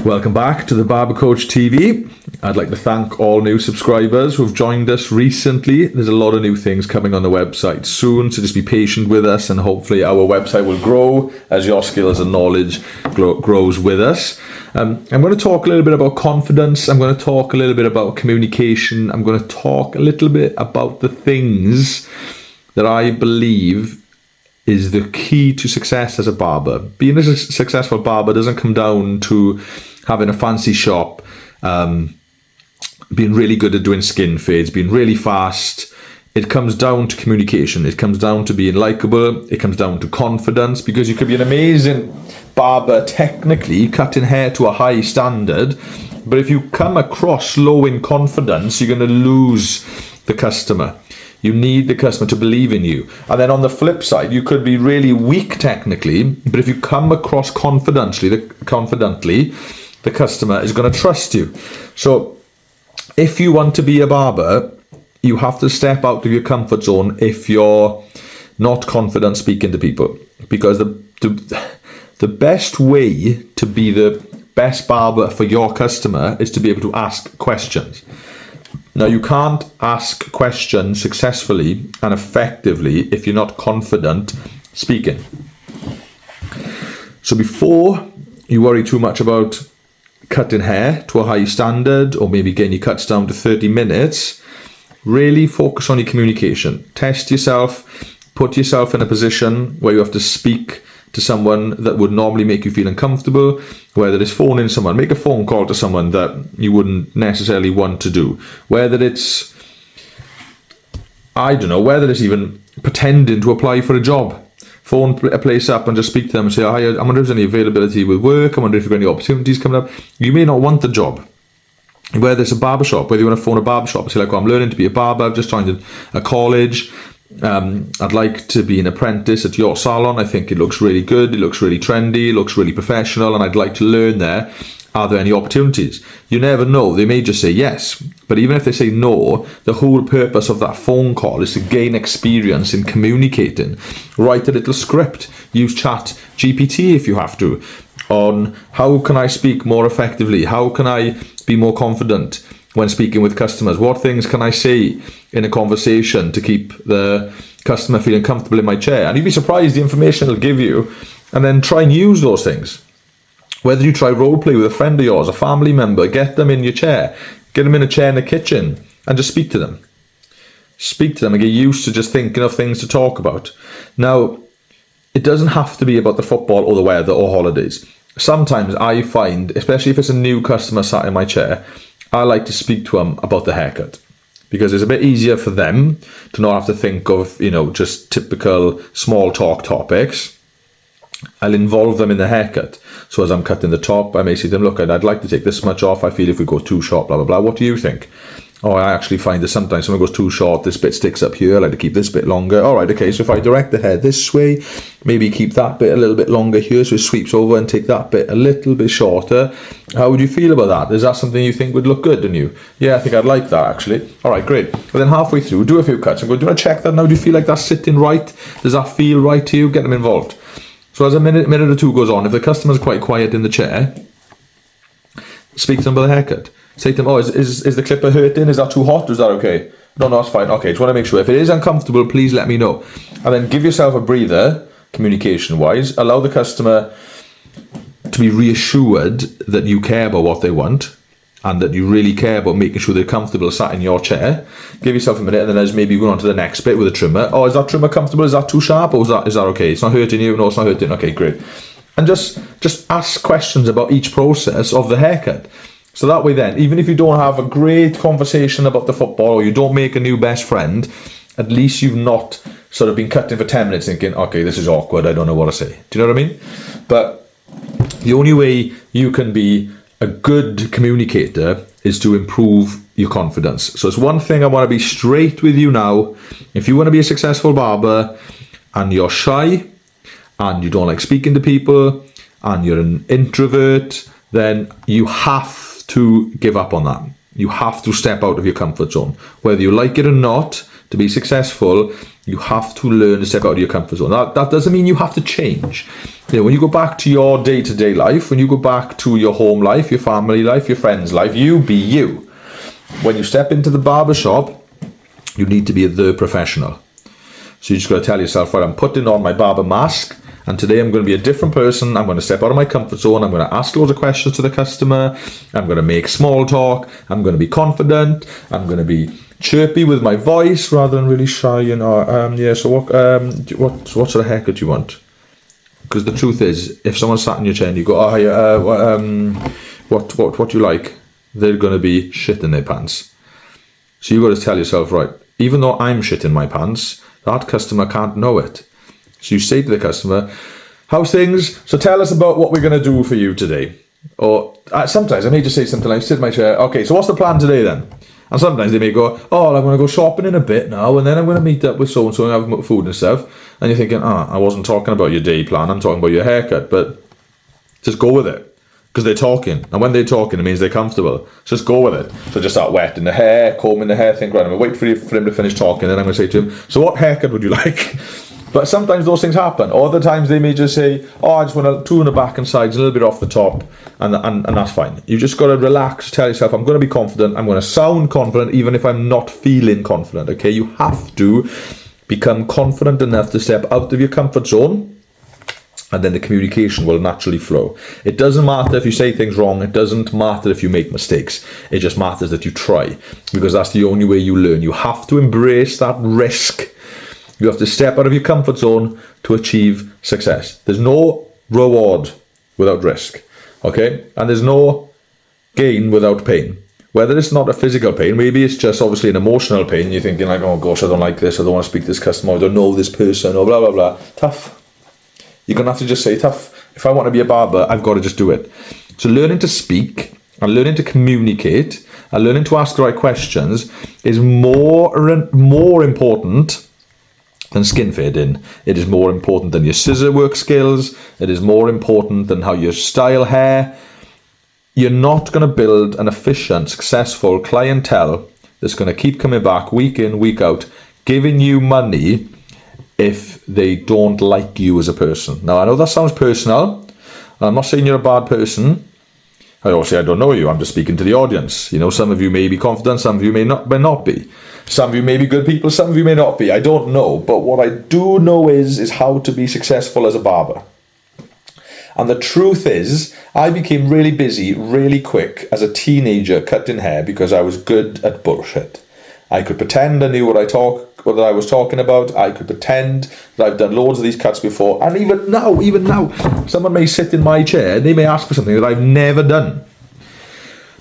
Welcome back to the Barber Coach TV. I'd like to thank all new subscribers who've joined us recently. There's a lot of new things coming on the website soon, so just be patient with us and hopefully our website will grow as your skills and knowledge grows with us. I'm going to talk a little bit about confidence. I'm going to talk a little bit about communication. I'm going to talk a little bit about the things that I believe is the key to success as a barber. Being a successful barber doesn't come down to having a fancy shop, being really good at doing skin fades, being really fast. It comes down to communication. It comes down to being likable. It comes down to confidence, because you could be an amazing barber technically, cutting hair to a high standard, but if you come across low in confidence, you're going to lose the customer. You need the customer to believe in you. And then on the flip side, you could be really weak technically, but if you come across confidently, the customer is going to trust you. So if you want to be a barber, you have to step out of your comfort zone if you're not confident speaking to people. Because the best way to be the best barber for your customer is to be able to ask questions. Now, you can't ask questions successfully and effectively if you're not confident speaking. So before you worry too much about cutting hair to a high standard, or maybe getting your cuts down to 30 minutes, really focus on your communication. Test yourself, put yourself in a position where you have to speak to someone that would normally make you feel uncomfortable, whether it's phoning someone, make a phone call to someone that you wouldn't necessarily want to do, whether it's, whether it's even pretending to apply for a job. Phone a place up and just speak to them and say, hi, I wonder if there's any availability with work, I wonder if you've got any opportunities coming up. You may not want the job. Whether it's a barbershop, whether you want to phone a barbershop and say, I'm learning to be a barber, I've just joined a college, I'd like to be an apprentice at your salon. I think it looks really good, it looks really trendy, it looks really professional, and I'd like to learn there. Are there any opportunities? You never know, they may just say yes. But even if they say no, the whole purpose of that phone call is to gain experience in communicating. Write a little script, use Chat GPT if you have to, on how can I speak more effectively, how can I be more confident when speaking with customers, what things can I say in a conversation to keep the customer feeling comfortable in my chair. And you'd be surprised the information it'll give you, and then try and use those things. Whether you try role play with a friend of yours, a family member, get them in your chair, get them in a chair in the kitchen and just speak to them. Speak to them and get used to just thinking of things to talk about. Now, it doesn't have to be about the football or the weather or holidays. Sometimes I find, especially if it's a new customer sat in my chair, I like to speak to them about the haircut, because it's a bit easier for them to not have to think of, just typical small talk topics. I'll involve them in the haircut. So as I'm cutting the top, I may say to them, look, I'd like to take this much off. I feel if we go too short, blah, blah, blah. What do you think? Oh, I actually find that sometimes someone goes too short, this bit sticks up here, I like to keep this bit longer. All right, okay, so if I direct the hair this way, maybe keep that bit a little bit longer here so it sweeps over, and take that bit a little bit shorter. How would you feel about that? Is that something you think would look good on you? Yeah, I think I'd like that, actually. All right, great. But then halfway through, do a few cuts and go, do you want to check that now? Do you feel like that's sitting right? Does that feel right to you? Get them involved. So as a minute or two goes on, if the customer's quite quiet in the chair, speak to them about the haircut. Say to them, is the clipper hurting? Is that too hot? Is that okay? No, that's fine. Okay, just want to make sure. If it is uncomfortable, please let me know. And then give yourself a breather, communication-wise. Allow the customer to be reassured that you care about what they want, and that you really care about making sure they're comfortable sat in your chair. Give yourself a minute, and then as maybe go on to the next bit with a trimmer. Oh, is that trimmer comfortable? Is that too sharp? Or is that okay? It's not hurting you? No, it's not hurting. Okay, great. And just ask questions about each process of the haircut. So that way then, even if you don't have a great conversation about the football, or you don't make a new best friend, at least you've not sort of been cutting for 10 minutes thinking, okay, this is awkward, I don't know what to say. Do you know what I mean? But the only way you can be a good communicator is to improve your confidence. So it's one thing I want to be straight with you now. If you want to be a successful barber and you're shy and you don't like speaking to people and you're an introvert, then you have to give up on that. You have to step out of your comfort zone. Whether you like it or not, to be successful, You have to learn to step out of your comfort zone. That doesn't mean you have to change. When you go back to your day-to-day life, when you go back to your home life, your family life, your friends' life, you be you. When you step into the barber shop, you need to be the professional. So you just got to tell yourself, right, I'm putting on my barber mask, and today I'm going to be a different person. I'm going to step out of my comfort zone. I'm going to ask loads of questions to the customer. I'm going to make small talk. I'm going to be confident. I'm going to be chirpy with my voice rather than really shy, so what sort of haircut do you want? Because the truth is, if someone sat in your chair and you go, what do you like? They're going to be shit in their pants. So you've got to tell yourself, right, even though I'm shit in my pants, that customer can't know it. So you say to the customer, how's things? So tell us about what we're going to do for you today. Or sometimes I may just say something like, sit in my chair, okay, so what's the plan today then? And sometimes they may go, I'm going to go shopping in a bit now, and then I'm going to meet up with so-and-so and have food and stuff. And you're thinking, I wasn't talking about your day plan, I'm talking about your haircut. But just go with it, because they're talking. And when they're talking, it means they're comfortable. Just go with it. So just start wetting the hair, combing the hair, think, right, I'm going to wait for him to finish talking, and then I'm going to say to him, so what haircut would you like? But sometimes those things happen. Other times they may just say, I just want two in the back and sides, a little bit off the top, and that's fine. You just got to relax, tell yourself, I'm going to be confident, I'm going to sound confident even if I'm not feeling confident, okay? You have to become confident enough to step out of your comfort zone, and then the communication will naturally flow. It doesn't matter if you say things wrong, it doesn't matter if you make mistakes, it just matters that you try, because that's the only way you learn. You have to embrace that risk. You have to step out of your comfort zone to achieve success. There's no reward without risk, okay? And there's no gain without pain. Whether it's not a physical pain, maybe it's just obviously an emotional pain. You're thinking like, oh gosh, I don't like this, I don't want to speak to this customer, I don't know this person, or blah, blah, blah. Tough. You're going to have to just say, tough. If I want to be a barber, I've got to just do it. So learning to speak and learning to communicate and learning to ask the right questions is more important than skin fading. It is more important than your scissor work skills. It is more important than how you style hair. You're not going to build an efficient, successful clientele that's going to keep coming back week in, week out, giving you money if they don't like you as a person. Now, I know that sounds personal, and I'm not saying you're a bad person. I don't know you, I'm just speaking to the audience. Some of you may be confident, some of you may not be. Some of you may be good people, some of you may not be. I don't know. But what I do know is how to be successful as a barber. And the truth is, I became really busy, really quick as a teenager cutting hair because I was good at bullshit. I could pretend I knew what I was talking about. I could pretend that I've done loads of these cuts before. And even now, someone may sit in my chair and they may ask for something that I've never done.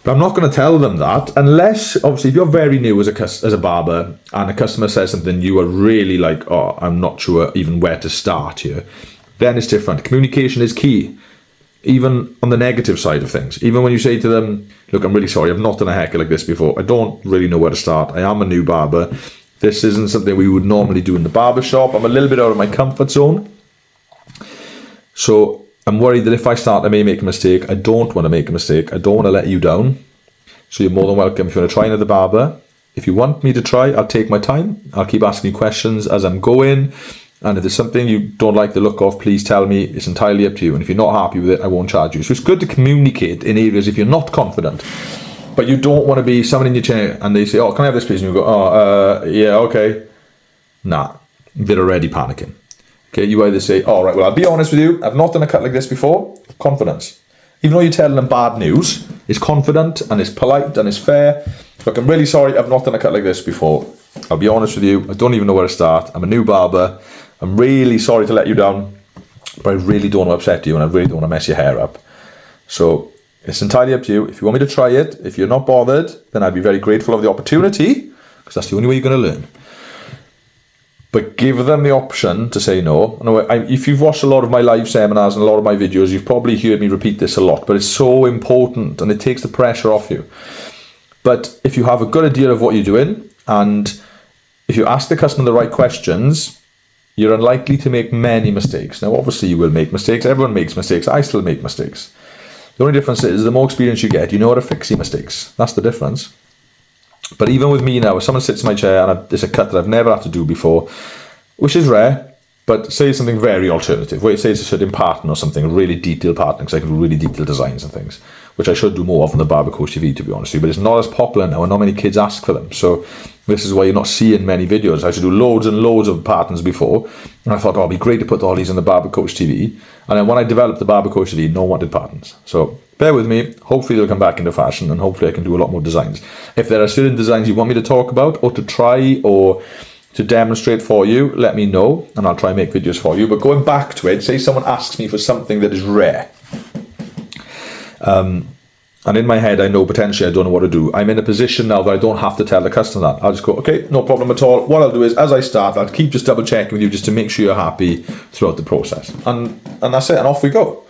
But I'm not going to tell them that unless, obviously, if you're very new as a barber and a customer says something you are really like, I'm not sure even where to start here, then it's different. Communication is key, even on the negative side of things. Even when you say to them, look, I'm really sorry, I've not done a haircut like this before. I don't really know where to start. I am a new barber. This isn't something we would normally do in the barber shop. I'm a little bit out of my comfort zone. So I'm worried that if I start, I may make a mistake. I don't want to make a mistake. I don't want to let you down. So you're more than welcome. If you want to try another barber, if you want me to try, I'll take my time. I'll keep asking you questions as I'm going. And if there's something you don't like the look of, please tell me. It's entirely up to you. And if you're not happy with it, I won't charge you. So it's good to communicate in areas if you're not confident. But you don't want to be someone in your chair and they say, can I have this please? And you go, yeah, okay. Nah, they're already panicking. Okay, you either say, all right, well, I'll be honest with you. I've not done a cut like this before. Confidence. Even though you're telling them bad news, it's confident and it's polite and it's fair. Look, I'm really sorry. I've not done a cut like this before. I'll be honest with you. I don't even know where to start. I'm a new barber. I'm really sorry to let you down, but I really don't want to upset you and I really don't want to mess your hair up. So it's entirely up to you. If you want me to try it, if you're not bothered, then I'd be very grateful of the opportunity because that's the only way you're going to learn. But give them the option to say no. If you've watched a lot of my live seminars and a lot of my videos, you've probably heard me repeat this a lot, but it's so important and it takes the pressure off you. But if you have a good idea of what you're doing and if you ask the customer the right questions, you're unlikely to make many mistakes. Now, obviously you will make mistakes. Everyone makes mistakes. I still make mistakes. The only difference is the more experience you get, you know how to fix your mistakes. That's the difference. But even with me now, if someone sits in my chair and it's a cut that I've never had to do before, which is rare. But say something very alternative, where it says a certain pattern or something, really detailed pattern, because I can do really detailed designs and things, which I should do more of on the Barber Coach TV, to be honest with you, but it's not as popular now and not many kids ask for them. So this is why you're not seeing many videos. I used to do loads and loads of patterns before, and I thought, oh, it'd be great to put all these on the Barber Coach TV. And then when I developed the Barber Coach TV, no one wanted patterns. So bear with me. Hopefully they'll come back into fashion, and hopefully I can do a lot more designs. If there are certain designs you want me to talk about or to try or to demonstrate for you, let me know, and I'll try and make videos for you. But going back to it, say someone asks me for something that is rare, and in my head I know potentially I don't know what to do. I'm in a position now that I don't have to tell the customer that. I'll just go, okay, no problem at all. What I'll do is, as I start, I'll keep just double checking with you just to make sure you're happy throughout the process, and that's it, and off we go,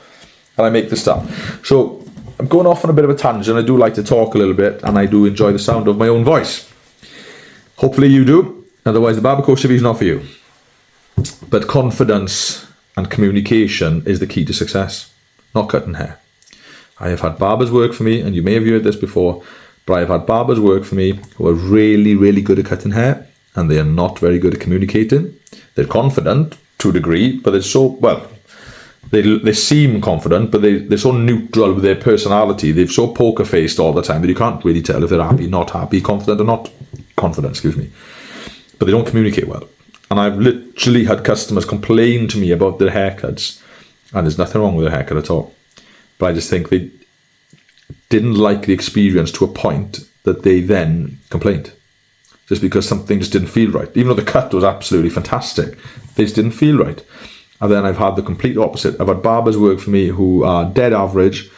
and I make the start. So I'm going off on a bit of a tangent. I do like to talk a little bit, and I do enjoy the sound of my own voice. Hopefully you do. Otherwise, the Barber Coach TV is not for you. But confidence and communication is the key to success, not cutting hair. I have had barbers work for me, and you may have heard this before, but I have had barbers work for me who are really, really good at cutting hair, and they are not very good at communicating. They're confident to a degree, but they're so, well, they seem confident, but they're so neutral with their personality. They're so poker-faced all the time that you can't really tell if they're happy, not happy, confident or not confident, excuse me. But they don't communicate well. And I've literally had customers complain to me about their haircuts, and there's nothing wrong with their haircut at all. But I just think they didn't like the experience to a point that they then complained. Just because something just didn't feel right. Even though the cut was absolutely fantastic, they just didn't feel right. And then I've had the complete opposite. I've had barbers work for me who are dead average.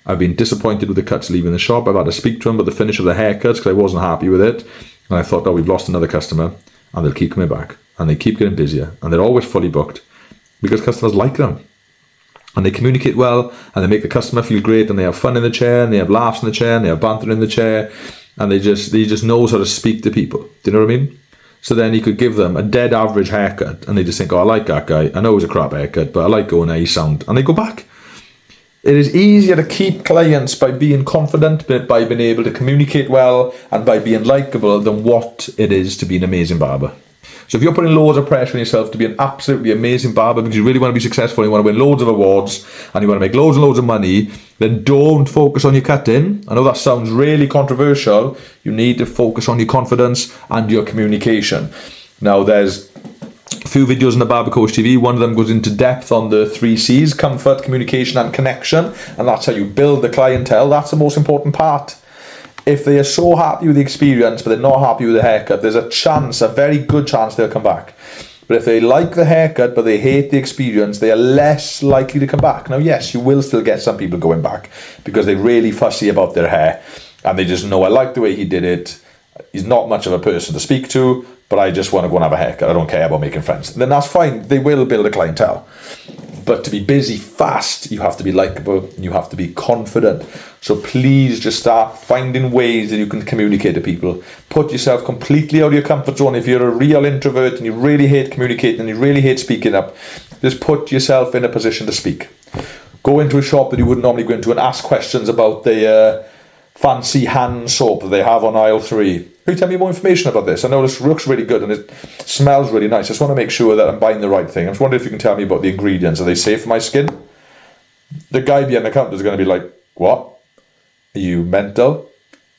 I've been disappointed with the cuts leaving the shop. I've had to speak to them about the finish of the haircuts because I wasn't happy with it. And I thought, oh, we've lost another customer. And they'll keep coming back, and they keep getting busier, and they're always fully booked because customers like them, and they communicate well, and they make the customer feel great, and they have fun in the chair, and they have laughs in the chair, and they have banter in the chair, and they just knows how to speak to people. Do you know what I mean? So then you could give them a dead average haircut, and they just think, oh, I like that guy. I know it's a crap haircut, but I like going there, he sound, and they go back. It is easier to keep clients by being confident, by being able to communicate well, and by being likable than what it is to be an amazing barber. So if you're putting loads of pressure on yourself to be an absolutely amazing barber because you really want to be successful, you want to win loads of awards, and you want to make loads and loads of money, then don't focus on your cutting. I know that sounds really controversial. You need to focus on your confidence and your communication. Now, there's a few videos on the Barber Coach TV. One of them goes into depth on the 3 C's, comfort, communication and connection, and that's how you build the clientele. That's the most important part. If they are so happy with the experience but they're not happy with the haircut, there's a chance, a very good chance they'll come back. But if they like the haircut but they hate the experience, they are less likely to come back. Now, yes, you will still get some people going back because they're really fussy about their hair and they just know, I like the way he did it. He's not much of a person to speak to, but I just want to go and have a haircut. I don't care about making friends. Then that's fine. They will build a clientele. But to be busy fast, you have to be likable and you have to be confident. So please just start finding ways that you can communicate to people. Put yourself completely out of your comfort zone. If you're a real introvert and you really hate communicating and you really hate speaking up, just put yourself in a position to speak. Go into a shop that you wouldn't normally go into and ask questions about the fancy hand soap that they have on aisle 3. Can you tell me more information about this? I know this looks really good and it smells really nice. I just want to make sure that I'm buying the right thing. I'm just wondering if you can tell me about the ingredients. Are they safe for my skin? The guy behind the counter is going to be like, what? Are you mental?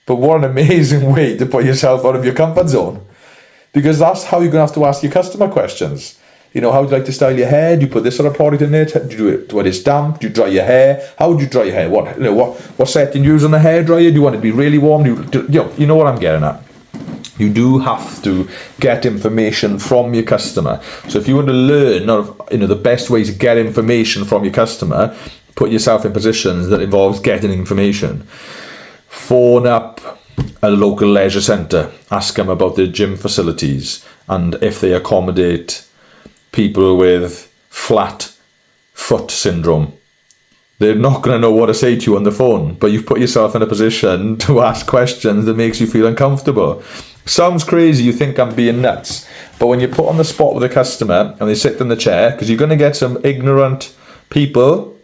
But what an amazing way to put yourself out of your comfort zone. Because that's how you're going to have to ask your customer questions. You know, how would you like to style your hair? Do you put this sort of product in it? Do you do it when it's damp? Do you dry your hair? How would you dry your hair? What setting you use on the hairdryer? Do you want it to be really warm? You know what I'm getting at. You do have to get information from your customer. So if you want to learn, the best way to get information from your customer, put yourself in positions that involves getting information. Phone up a local leisure centre. Ask them about their gym facilities and if they accommodate people with flat foot syndrome. They're not going to know what to say to you on the phone, but you've put yourself in a position to ask questions that makes you feel uncomfortable. Sounds crazy, you think I'm being nuts, but when you're put on the spot with a customer and they sit in the chair, because you're going to get some ignorant people,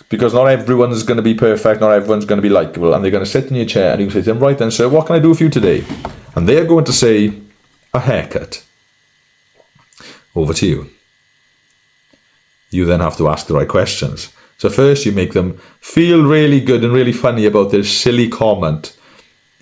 because not everyone's going to be perfect, not everyone's going to be likable, and they're going to sit in your chair and you can say to them, right then, sir, what can I do for you today? And they're going to say, a haircut. Over to you. You then have to ask the right questions. So first you make them feel really good and really funny about this silly comment.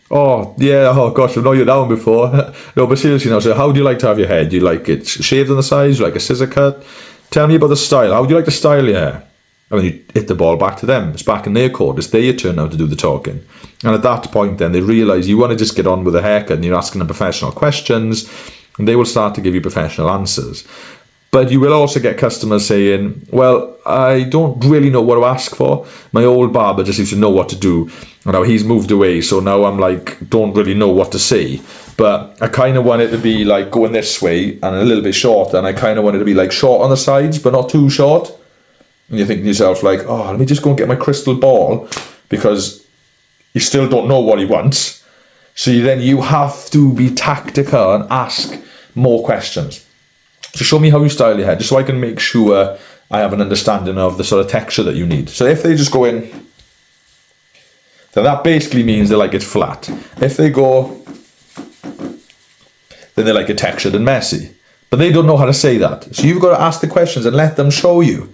Oh, yeah, oh gosh, I've known you down before. No, but seriously now, so how do you like to have your hair? Do you like it shaved on the sides? Do you like a scissor cut? Tell me about the style. How do you like to style your hair? And then you hit the ball back to them. It's back in their court. It's their turn now to do the talking. And at that point then, they realise you want to just get on with the haircut and you're asking them professional questions and they will start to give you professional answers. But you will also get customers saying, well, I don't really know what to ask for. My old barber just used to know what to do. And now he's moved away, so now I'm like, don't really know what to say. But I kind of want it to be like going this way and a little bit short. And I kind of want it to be like short on the sides, but not too short. And you think to yourself like, oh, let me just go and get my crystal ball, because you still don't know what he wants. So you have to be tactical and ask more questions. So show me how you style your hair, just so I can make sure I have an understanding of the sort of texture that you need. So if they just go in, then that basically means they like it flat. If they go, then they like it textured and messy. But they don't know how to say that. So you've got to ask the questions and let them show you.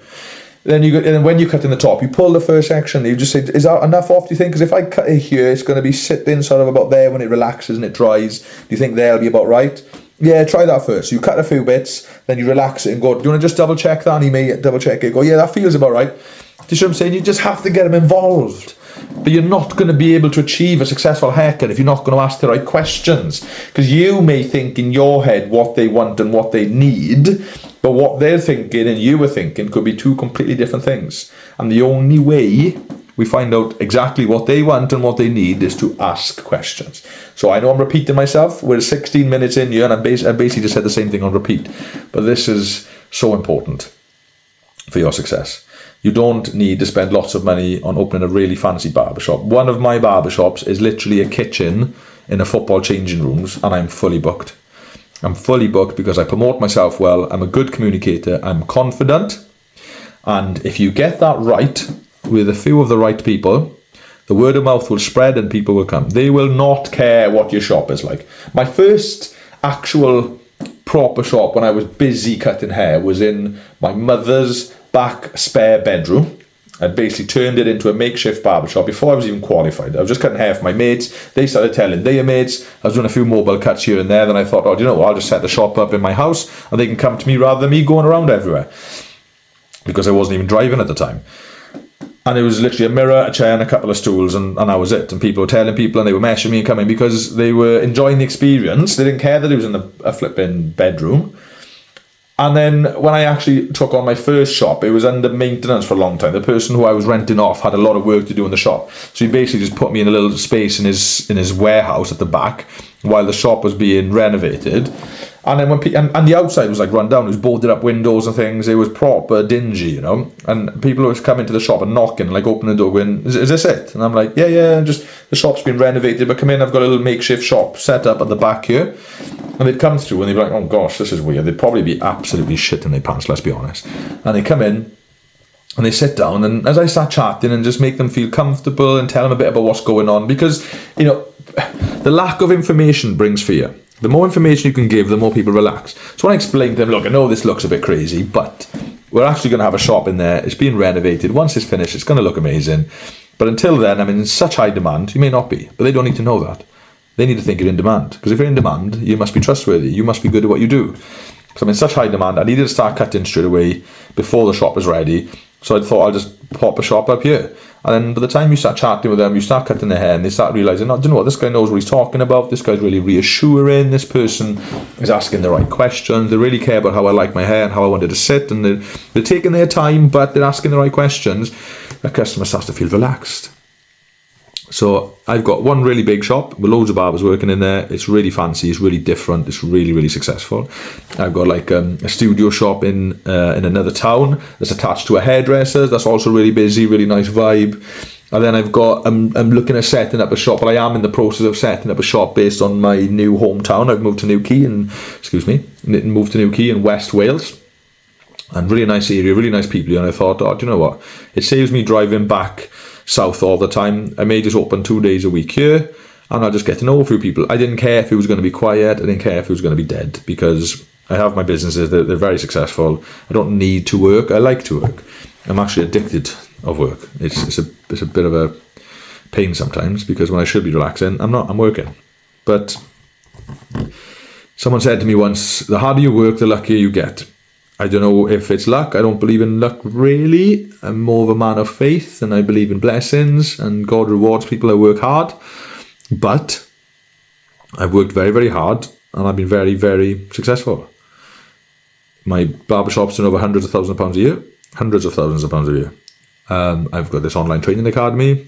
Then and when you cut in the top, you pull the first section, you just say, is that enough off, do you think? Because if I cut it here, it's going to be sitting sort of about there when it relaxes and it dries. Do you think there'll be about right? Yeah, try that first. You cut a few bits, then you relax it and go, do you want to just double check that? And he may double check it, go, yeah, that feels about right. Do you see what I'm saying? You just have to get them involved. But you're not going to be able to achieve a successful haircut if you're not going to ask the right questions. Because you may think in your head what they want and what they need, but what they're thinking and you were thinking could be two completely different things. And the only way we find out exactly what they want and what they need is to ask questions. So I know I'm repeating myself. We're 16 minutes in here and I basically just said the same thing on repeat. But this is so important for your success. You don't need to spend lots of money on opening a really fancy barbershop. One of my barbershops is literally a kitchen in a football changing rooms, and I'm fully booked. I'm fully booked because I promote myself well. I'm a good communicator. I'm confident. And if you get that right with a few of the right people, the word of mouth will spread and people will come. They will not care what your shop is like. My first actual proper shop when I was busy cutting hair was in my mother's back spare bedroom. I basically turned it into a makeshift barbershop before I was even qualified. I was just cutting hair for my mates. They started telling their mates. I was doing a few mobile cuts here and there. Then I thought, oh, do you know what? I'll just set the shop up in my house and they can come to me rather than me going around everywhere, because I wasn't even driving at the time. And it was literally a mirror, a chair and a couple of stools, and that was it. And people were telling people and they were messaging me and coming because they were enjoying the experience. They didn't care that it was in a flipping bedroom. And then when I actually took on my first shop, it was under maintenance for a long time. The person who I was renting off had a lot of work to do in the shop. So he basically just put me in a little space in his warehouse at the back while the shop was being renovated. And then and the outside was like run down. It was boarded up windows and things. It was proper dingy, you know. And people would come into the shop and knocking, like opening the door going, is this it? And I'm like, yeah, just the shop's been renovated, but come in, I've got a little makeshift shop set up at the back here. And they'd come through and they'd be like, oh gosh, this is weird. They'd probably be absolutely shitting their pants, let's be honest. And they come in and they sit down, and as I start chatting and just make them feel comfortable and tell them a bit about what's going on, because, you know, the lack of information brings fear. The more information you can give, the more people relax. So when I explain to them, look, I know this looks a bit crazy, but we're actually going to have a shop in there. It's being renovated. Once it's finished, it's going to look amazing. But until then, I'm in such high demand. You may not be, but they don't need to know that. They need to think you're in demand. Because if you're in demand, you must be trustworthy. You must be good at what you do. So I'm in such high demand. I needed to start cutting straight away before the shop was ready. So I thought I'll just pop a shop up here. And then by the time you start chatting with them, you start cutting their hair and they start realising, oh, do you know what, this guy knows what he's talking about. This guy's really reassuring. This person is asking the right questions. They really care about how I like my hair and how I want it to sit. And they're taking their time, but they're asking the right questions. The customer starts to feel relaxed. So I've got one really big shop with loads of barbers working in there. It's really fancy. It's really different. It's really, really successful. I've got like a studio shop in another town that's attached to a hairdresser. That's also really busy, really nice vibe. And then I've got, I'm looking at setting up a shop, but I am in the process of setting up a shop based on my new hometown. I've moved to Newquay in West Wales. And really nice area, really nice people. And I thought, oh, do you know what? It saves me driving back south all the time. I may just open 2 days a week here and I'll just get to know a few people. I didn't care if it was going to be quiet. I didn't care if it was going to be dead, because I have my businesses, they're very successful. I don't need to work, I like to work. I'm actually addicted of work. It's a bit of a pain sometimes, because when I should be relaxing, I'm not, I'm working. But someone said to me once, the harder you work, the luckier you get. I don't know if it's luck. I don't believe in luck really. I'm more of a man of faith, and I believe in blessings, and God rewards people that work hard. But I've worked very, very hard, and I've been very, very successful. My barbershops turn over hundreds of thousands of pounds a year. Hundreds of thousands of pounds a year. I've got this online training academy.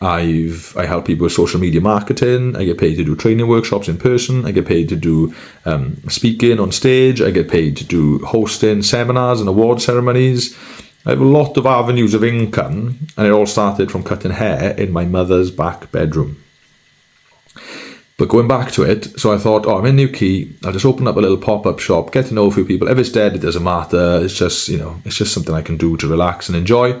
I help people with social media marketing. I get paid to do training workshops in person. I get paid to do speaking on stage. I get paid to do hosting seminars and award ceremonies. I have a lot of avenues of income, and it all started from cutting hair in my mother's back bedroom. But going back to it, so I thought, I'm in Newquay, I'll just open up a little pop-up shop, get to know a few people. If it's dead, it doesn't matter. It's just, it's just something I can do to relax and enjoy.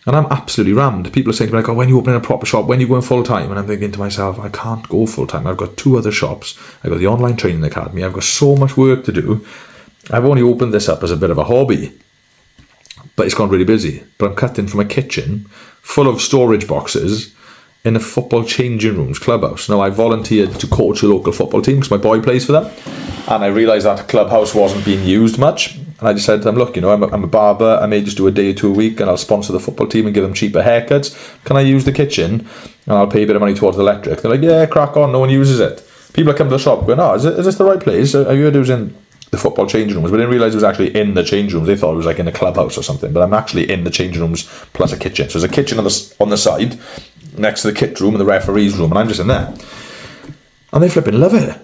And I'm absolutely rammed. People are saying to me, like, when are you opening a proper shop? When are you going full-time? And I'm thinking to myself, I can't go full-time. I've got 2 other shops. I've got the online training academy. I've got so much work to do. I've only opened this up as a bit of a hobby, but it's gone really busy. But I'm cutting from a kitchen full of storage boxes in a football changing rooms clubhouse. Now, I volunteered to coach a local football team because my boy plays for them. And I realised that clubhouse wasn't being used much. And I just said to them, look, I'm a barber. I may just do a day or 2 a week, and I'll sponsor the football team and give them cheaper haircuts. Can I use the kitchen? And I'll pay a bit of money towards the electric. They're like, yeah, crack on. No one uses it. People that come to the shop going, is this the right place? I heard it was in the football changing rooms, but I didn't realise it was actually in the change rooms. They thought it was like in a clubhouse or something, but I'm actually in the changing rooms plus a kitchen. So there's a kitchen on the side next to the kit room and the referee's room, and I'm just in there. And they flipping love it.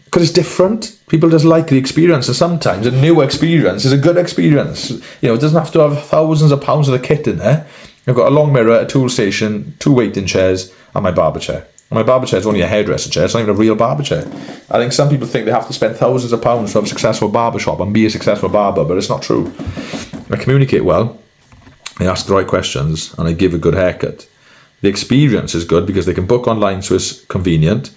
Because it's different. People just like the experience, and sometimes a new experience is a good experience. It doesn't have to have thousands of pounds of the kit in there. I've got a long mirror, a tool station, 2 waiting chairs, and my barber chair. And my barber chair is only a hairdresser chair. It's not even a real barber chair. I think some people think they have to spend thousands of pounds to have a successful barber shop and be a successful barber, but it's not true. I communicate well, I ask the right questions, and I give a good haircut. The experience is good because they can book online, so it's convenient.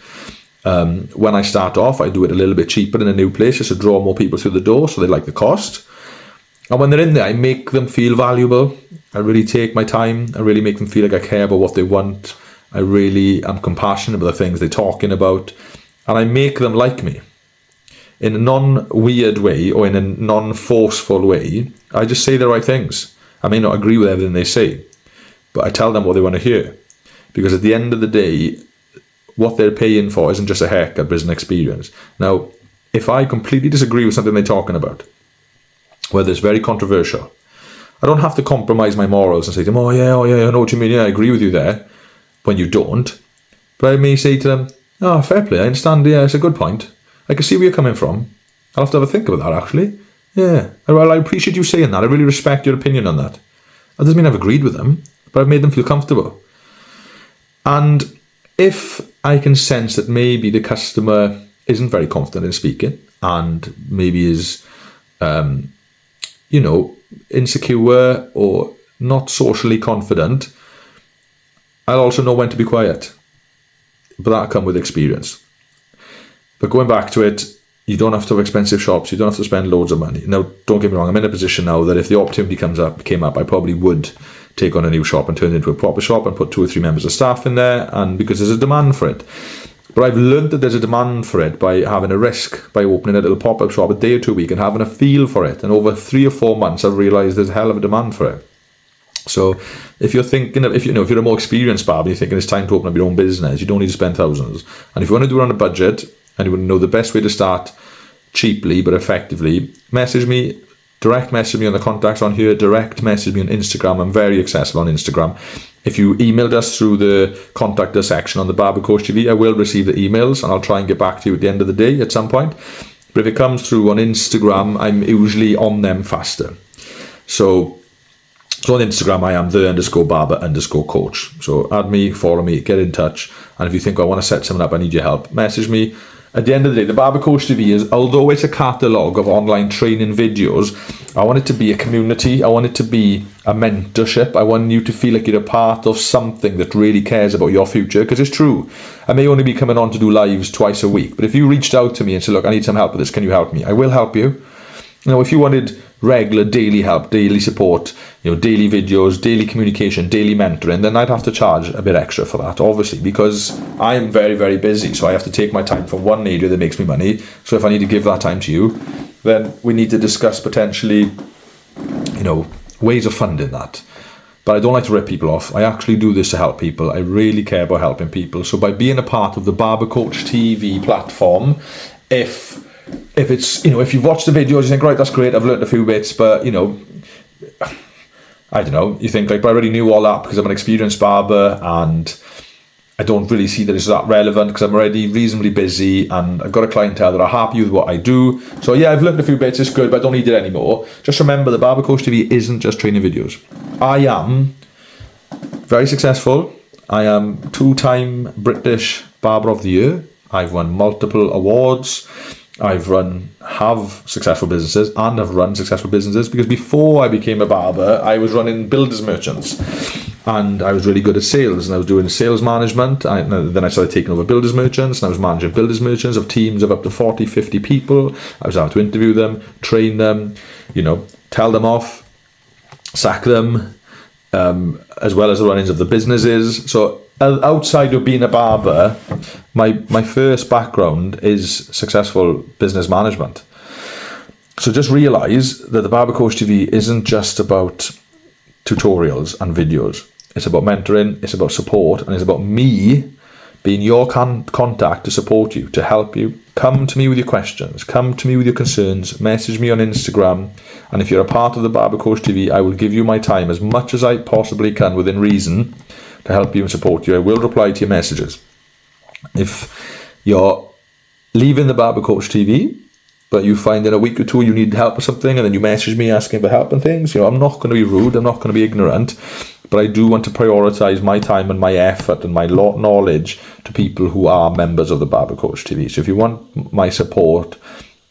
When I start off, I do it a little bit cheaper in a new place just to draw more people through the door, so they like the cost. And when they're in there, I make them feel valuable. I really take my time. I really make them feel like I care about what they want. I really am compassionate about the things they're talking about. And I make them like me. In a non-weird way, or in a non-forceful way, I just say the right things. I may not agree with everything they say, but I tell them what they want to hear. Because at the end of the day, what they're paying for isn't just a haircut, but it's an experience. Now, if I completely disagree with something they're talking about, whether it's very controversial, I don't have to compromise my morals and say to them, oh yeah, I know what you mean, yeah, I agree with you there, when you don't. But I may say to them, fair play, I understand, yeah, it's a good point. I can see where you're coming from. I'll have to have a think about that, actually. Yeah, well, I appreciate you saying that. I really respect your opinion on that. That doesn't mean I've agreed with them, but I've made them feel comfortable. And if I can sense that maybe the customer isn't very confident in speaking and maybe is, insecure or not socially confident, I'll also know when to be quiet. But that'll come with experience. But going back to it, you don't have to have expensive shops. You don't have to spend loads of money. Now, don't get me wrong. I'm in a position now that if the opportunity came up, I probably would take on a new shop and turn it into a proper shop and put 2 or 3 members of staff in there, and because there's a demand for it. But I've learned that there's a demand for it by having a risk, by opening a little pop-up shop a day or 2 a week and having a feel for it. And over 3 or 4 months, I've realised there's a hell of a demand for it. So if you're thinking of, if you're a more experienced barber, you're thinking it's time to open up your own business, you don't need to spend thousands. And if you want to do it on a budget and you want to know the best way to start cheaply but effectively, direct message me on the contacts on here, direct message me on Instagram. I'm very accessible on Instagram. If you emailed us through the contact us section on the Barber Coach TV, I will receive the emails and I'll try and get back to you at the end of the day at some point. But if it comes through on Instagram, I'm usually on them faster. So on Instagram, I am the_barber_coach. So add me, follow me, get in touch. And if you think I want to set something up, I need your help, message me. at the end of the day, the Barber Coach TV is, although it's a catalogue of online training videos, I want it to be a community. I want it to be a mentorship. I want you to feel like you're a part of something that really cares about your future. Because it's true, I may only be coming on to do lives twice a week, but if you reached out to me and said, look, I need some help with this, can you help me? I will help you. You know, if you wanted regular daily help, daily support, you know, daily videos, daily communication, daily mentoring, then I'd have to charge a bit extra for that, obviously, because I'm very, very busy. So I have to take my time from one area that makes me money. So if I need to give that time to you, then we need to discuss potentially, you know, ways of funding that. But I don't like to rip people off. I actually do this to help people. I really care about helping people. So by being a part of the Barber Coach TV platform, if it's, you know, if you've watched the videos, you think, right, that's great, I've learned a few bits, but, you know, I don't know, you think, like, but I already knew all that because I'm an experienced barber and I don't really see that it's that relevant because I'm already reasonably busy and I've got a clientele that are happy with what I do. So yeah, I've learned a few bits, it's good, but I don't need it anymore. Just remember, the Barber Coach TV isn't just training videos. I am very successful. I am 2-time British Barber of the Year. I've won multiple awards. Have successful businesses and have run successful businesses because before I became a barber, I was running builders merchants and I was really good at sales and I was doing sales management. Then I started taking over builders merchants and I was managing builders merchants of teams of up to 40, 50 people. I was having to interview them, train them, you know, tell them off, sack them, as well as the runnings of the businesses. So outside of being a barber, my first background is successful business management. So just realize that the Barber Coach TV isn't just about tutorials and videos. It's about mentoring, it's about support, and it's about me being your contact to support you, to help you. Come to me with your questions, come to me with your concerns, message me on Instagram, and if you're a part of the Barber Coach TV, I will give you my time as much as I possibly can within reason to help you and support you. I will reply to your messages. If you're leaving the Barber Coach TV, but you find in a week or two you need help with something and then you message me asking for help and things, you know, I'm not going to be rude, I'm not going to be ignorant, but I do want to prioritize my time and my effort and my knowledge to people who are members of the Barber Coach TV. So if you want my support,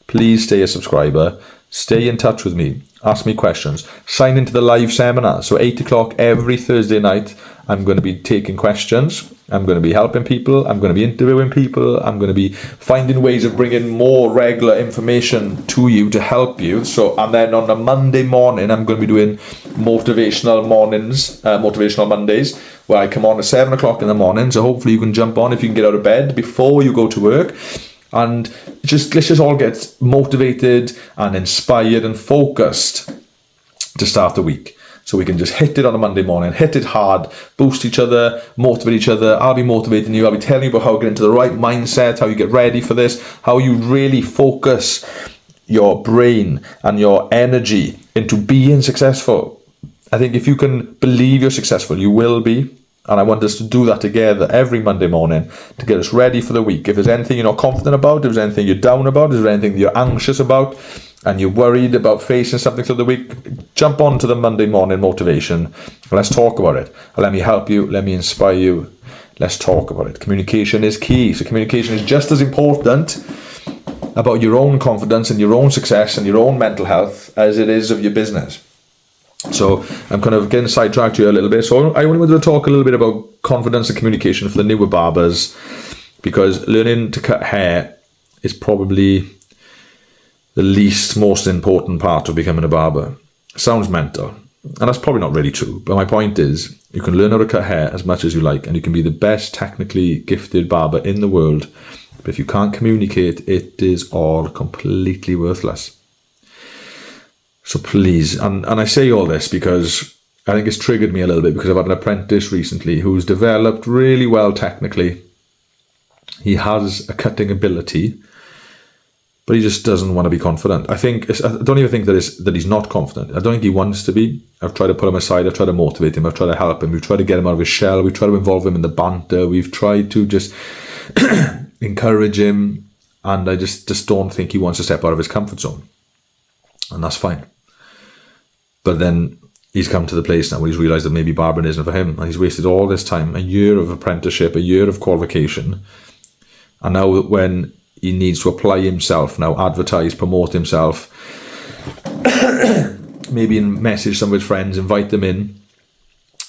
please stay a subscriber, stay in touch with me, ask me questions, sign into the live seminar. So 8 o'clock every Thursday night, I'm going to be taking questions, I'm going to be helping people, I'm going to be interviewing people, I'm going to be finding ways of bringing more regular information to you to help you. So, and then on a Monday morning, I'm going to be doing motivational mornings, motivational Mondays, where I come on at 7 o'clock in the morning. So hopefully you can jump on if you can get out of bed before you go to work. And let's just all get motivated and inspired and focused to start the week. So we can just hit it on a Monday morning, hit it hard, boost each other, motivate each other. I'll be motivating you. I'll be telling you about how to get into the right mindset, how you get ready for this, how you really focus your brain and your energy into being successful. I think if you can believe you're successful, you will be. And I want us to do that together every Monday morning to get us ready for the week. If there's anything you're not confident about, if there's anything you're down about, if there's anything that you're anxious about, and you're worried about facing something through the week, jump on to the Monday morning motivation. Let's talk about it. Let me help you. Let me inspire you. Let's talk about it. Communication is key. So communication is just as important about your own confidence and your own success and your own mental health as it is of your business. So I'm kind of getting sidetracked here a little bit. So I wanted to talk a little bit about confidence and communication for the newer barbers, because learning to cut hair is probably the least most important part of becoming a barber. Sounds mental, and that's probably not really true. But my point is, you can learn how to cut hair as much as you like, and you can be the best technically gifted barber in the world. But if you can't communicate, it is all completely worthless. So please, and I say all this because I think it's triggered me a little bit, because I've had an apprentice recently who's developed really well technically. He has a cutting ability, but he just doesn't want to be confident. I don't even think that he's not confident. I don't think he wants to be. I've tried to put him aside. I've tried to motivate him. I've tried to help him. We've tried to get him out of his shell. We've tried to involve him in the banter. We've tried to just encourage him. And I just don't think he wants to step out of his comfort zone. And that's fine. But then he's come to the place now where he's realised that maybe barbering isn't for him. And he's wasted all this time, a year of apprenticeship, a year of qualification. And now when he needs to apply himself now, advertise, promote himself, maybe message some of his friends, invite them in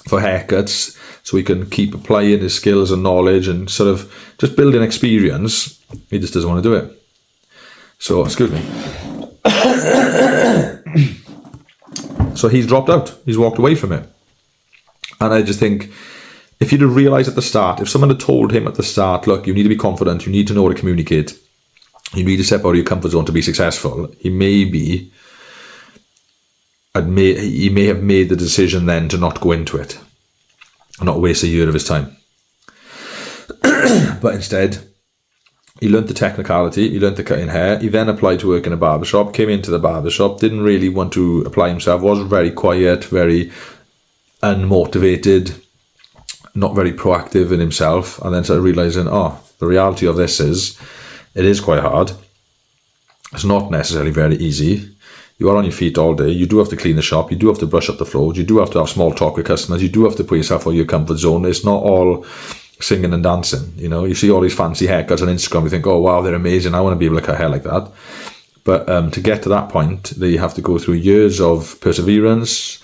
for haircuts so he can keep applying his skills and knowledge and sort of just building experience. He just doesn't want to do it. So, excuse me. So he's dropped out. He's walked away from it. And I just think, if he'd have realised at the start, if someone had told him at the start, look, you need to be confident, you need to know how to communicate, you need to step out of your comfort zone to be successful, he may have made the decision then to not go into it and not waste a year of his time. But instead, he learnt the technicality, he learnt the cutting hair, he then applied to work in a barbershop, came into the barbershop, didn't really want to apply himself, was very quiet, very unmotivated, not very proactive in himself, and then started realising, the reality of this is, it is quite hard. It's not necessarily very easy. You are on your feet all day. You do have to clean the shop. You do have to brush up the floors. You do have to have small talk with customers. You do have to put yourself out of your comfort zone. It's not all singing and dancing. You know, you see all these fancy haircuts on Instagram. You think, oh, wow, they're amazing. I want to be able to cut hair like that. But to get to that point, they have to go through years of perseverance,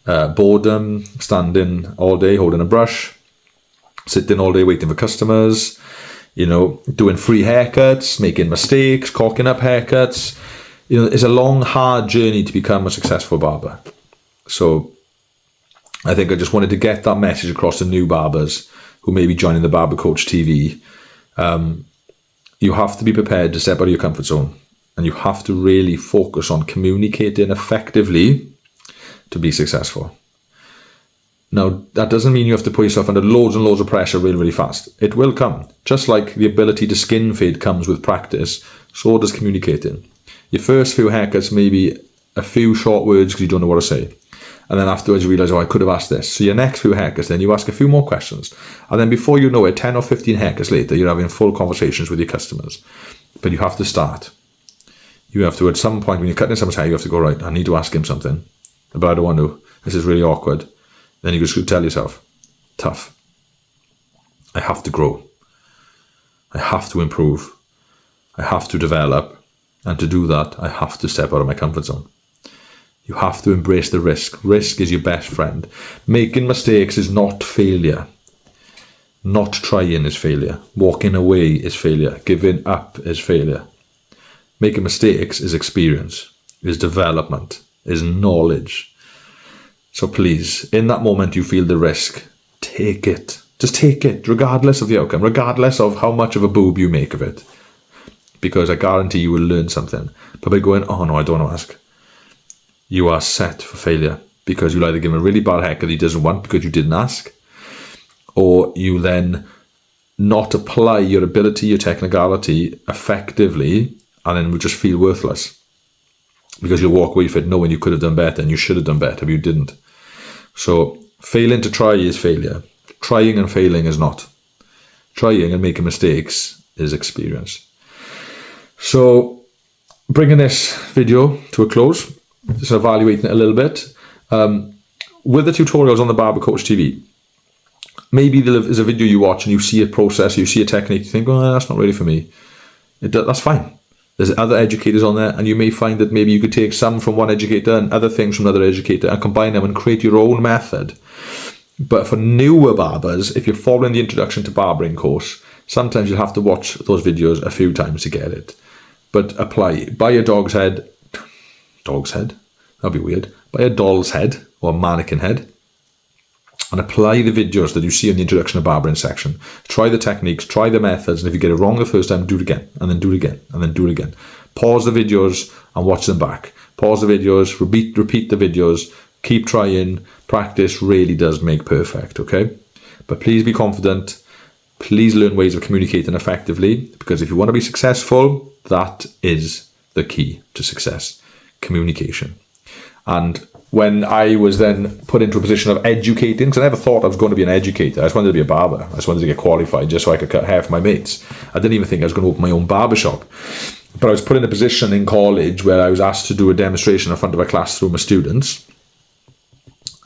boredom, standing all day holding a brush, sitting all day waiting for customers, you know, doing free haircuts, making mistakes, cocking up haircuts. You know, it's a long, hard journey to become a successful barber. So I think I just wanted to get that message across to new barbers who may be joining the Barber Coach TV. You have to be prepared to step out of your comfort zone, and you have to really focus on communicating effectively to be successful. Now, that doesn't mean you have to put yourself under loads and loads of pressure really, really fast. It will come. Just like the ability to skin fade comes with practice, so does communicating. Your first few haircuts may be a few short words because you don't know what to say. And then afterwards you realise, I could have asked this. So your next few haircuts, then you ask a few more questions. And then before you know it, 10 or 15 haircuts later, you're having full conversations with your customers. But you have to start. You have to, at some point, when you're cutting someone's hair, you have to go, right, I need to ask him something. But I don't want to. This is really awkward. Then you just tell yourself, tough. I have to grow. I have to improve. I have to develop. And to do that, I have to step out of my comfort zone. You have to embrace the risk. Risk is your best friend. Making mistakes is not failure. Not trying is failure. Walking away is failure. Giving up is failure. Making mistakes is experience, is development, is knowledge. So please, in that moment you feel the risk, take it. Just take it, regardless of the outcome, regardless of how much of a boob you make of it. Because I guarantee you will learn something. But by going, oh no, I don't want to ask, you are set for failure. Because you'll either give him a really bad haircut he doesn't want because you didn't ask, or you then not apply your ability, your technicality effectively, and then will just feel worthless. Because you'll walk away from it knowing you could have done better and you should have done better, but you didn't. So failing to try is failure. Trying and failing is not. Trying and making mistakes is experience. So bringing this video to a close, just evaluating it a little bit. With the tutorials on the Barber Coach TV, maybe there's a video you watch and you see a process, you see a technique, you think, oh, that's not really for me. That's fine. There's other educators on there, and you may find that maybe you could take some from one educator and other things from another educator and combine them and create your own method. But for newer barbers, if you're following the Introduction to Barbering course, sometimes you'll have to watch those videos a few times to get it. But apply. Buy a dog's head. Dog's head? That'd be weird. Buy a doll's head or a mannequin head and apply the videos that you see in the Introduction to Barbering section. Try the techniques, try the methods, and if you get it wrong the first time, do it again, and then do it again, and then do it again. Pause the videos and watch them back. Pause the videos, repeat the videos, keep trying. Practice really does make perfect, okay? But please be confident. Please learn ways of communicating effectively, because if you want to be successful, that is the key to success. Communication. And when I was then put into a position of educating, because I never thought I was going to be an educator, I just wanted to be a barber. I just wanted to get qualified just so I could cut hair for my mates. I didn't even think I was going to open my own barbershop. But I was put in a position in college where I was asked to do a demonstration in front of a classroom of students.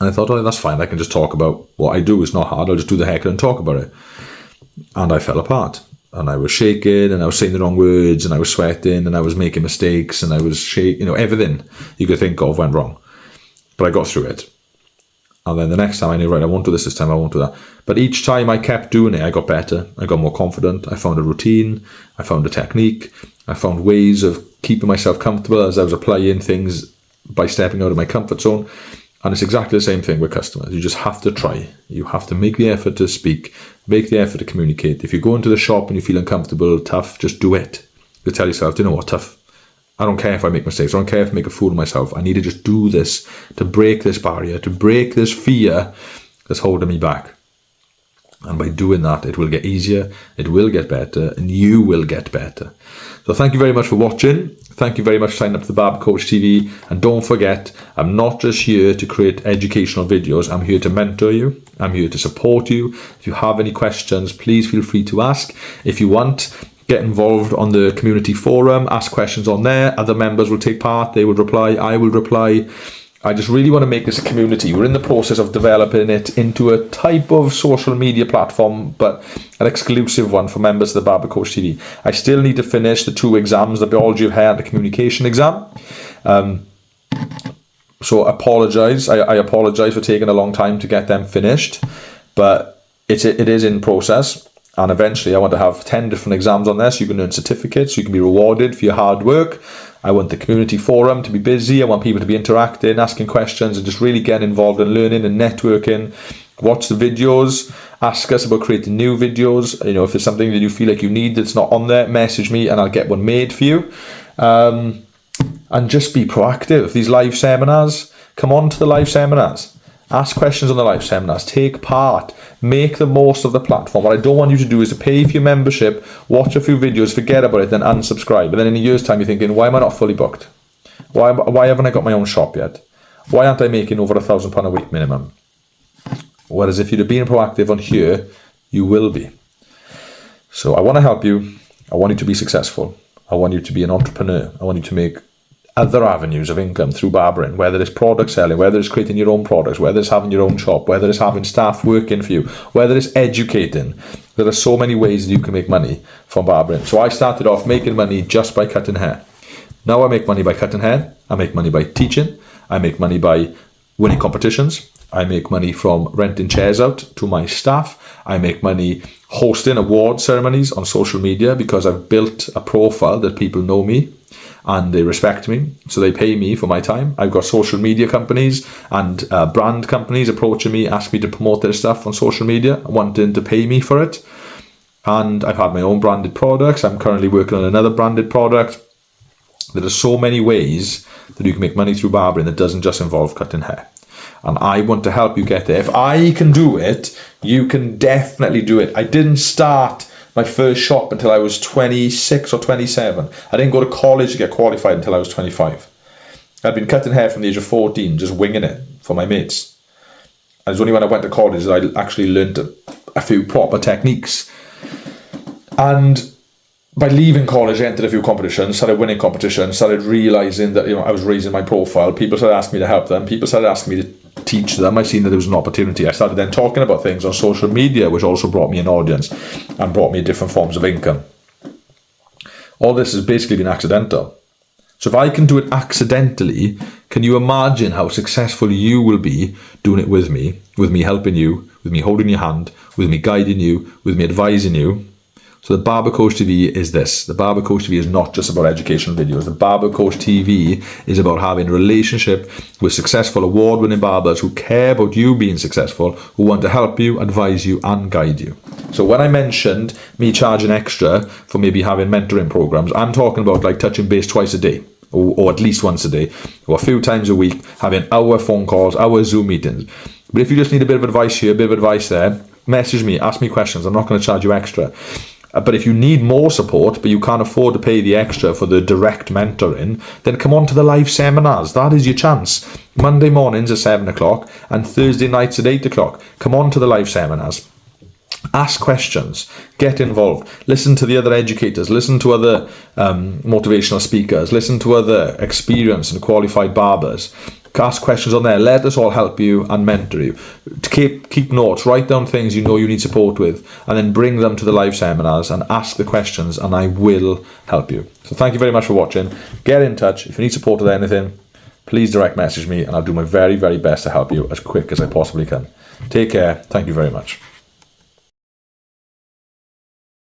And I thought, oh, that's fine. I can just talk about what I do. It's not hard. I'll just do the haircut and talk about it. And I fell apart. and I was shaking, and I was saying the wrong words, and I was sweating, and I was making mistakes, and I was shaking, everything you could think of went wrong. But I got through it. And then the next time I knew, right, I won't do this time, I won't do that. But each time I kept doing it, I got better. I got more confident. I found a routine. I found a technique. I found ways of keeping myself comfortable as I was applying things by stepping out of my comfort zone. And it's exactly the same thing with customers. You just have to try. You have to make the effort to speak, make the effort to communicate. If you go into the shop and you feel uncomfortable, tough, just do it. You tell yourself, you know what, tough. I don't care if I make mistakes. I don't care if I make a fool of myself. I need to just do this to break this barrier, to break this fear that's holding me back. And by doing that, it will get easier, it will get better, and you will get better. So thank you very much for watching. Thank you very much for signing up to the Barber Coach TV. And don't forget, I'm not just here to create educational videos. I'm here to mentor you. I'm here to support you. If you have any questions, please feel free to ask. If you want, get involved on the community forum, ask questions on there. Other members will take part. They will reply. I will reply. I just really want to make this a community. We're in the process of developing it into a type of social media platform, but an exclusive one for members of the Barber Coach TV. I still need to finish the 2 exams, the biology of hair and the communication exam. So apologize. I apologize for taking a long time to get them finished, but it is in process. And eventually I want to have 10 different exams on there so you can earn certificates, so you can be rewarded for your hard work. I want the community forum to be busy. I want people to be interacting, asking questions, and just really getting involved in learning and networking. Watch the videos. Ask us about creating new videos. If there's something that you feel like you need that's not on there, message me and I'll get one made for you. And just be proactive. These live seminars, come on to the live seminars. Ask questions on the live seminars. Take part. Make the most of the platform. What I don't want you to do is to pay for your membership, watch a few videos, forget about it, then unsubscribe. And then in a year's time, you're thinking, why am I not fully booked? Why haven't I got my own shop yet? Why aren't I making over £1,000 a week minimum? Whereas if you'd have been proactive on here, you will be. So I want to help you. I want you to be successful. I want you to be an entrepreneur. I want you to make other avenues of income through barbering, whether it's product selling, whether it's creating your own products, whether it's having your own shop, whether it's having staff working for you, whether it's educating. There are so many ways that you can make money from barbering. So I started off making money just by cutting hair. Now I make money by cutting hair. I make money by teaching. I make money by winning competitions. I make money from renting chairs out to my staff. I make money hosting award ceremonies on social media because I've built a profile that people know me and they respect me, so they pay me for my time. I've got social media companies and brand companies approaching me, asking me to promote their stuff on social media, wanting to pay me for it. And I've had my own branded products. I'm currently working on another branded product. There are so many ways that you can make money through barbering that doesn't just involve cutting hair. And I want to help you get there. If I can do it, you can definitely do it. I didn't start my first shop until I was 26 or 27. I didn't go to college to get qualified until I was 25. I'd been cutting hair from the age of 14, just winging it for my mates. And it was only when I went to college that I actually learned a few proper techniques. And by leaving college, I entered a few competitions, started winning competitions, started realising that I was raising my profile. People started asking me to help them. People started asking me to teach them. I seen that there was an opportunity. I started then talking about things on social media, which also brought me an audience and brought me different forms of income. All this has basically been accidental. So if I can do it accidentally, can you imagine how successful you will be doing it with me helping you, with me holding your hand, with me guiding you, with me advising you? So the Barber Coach TV is this. The Barber Coach TV is not just about educational videos. The Barber Coach TV is about having a relationship with successful award-winning barbers who care about you being successful, who want to help you, advise you and guide you. So when I mentioned me charging extra for maybe having mentoring programs, I'm talking about like touching base twice a day or at least once a day or a few times a week, having our phone calls, our Zoom meetings. But if you just need a bit of advice here, a bit of advice there, message me, ask me questions. I'm not going to charge you extra. But if you need more support, but you can't afford to pay the extra for the direct mentoring, then come on to the live seminars. That is your chance. Monday mornings at 7 o'clock and Thursday nights at 8 o'clock. Come on to the live seminars. Ask questions. Get involved. Listen to the other educators. Listen to other motivational speakers. Listen to other experienced and qualified barbers. ask questions on there. Let us all help you and mentor you. To keep notes, write down things you know you need support with, and then bring them to the live seminars and ask the questions, and I will help you. So thank you very much for watching. Get in touch. If you need support with anything, please direct message me, and I'll do my very, very best to help you as quick as I possibly can. Take care. Thank you very much.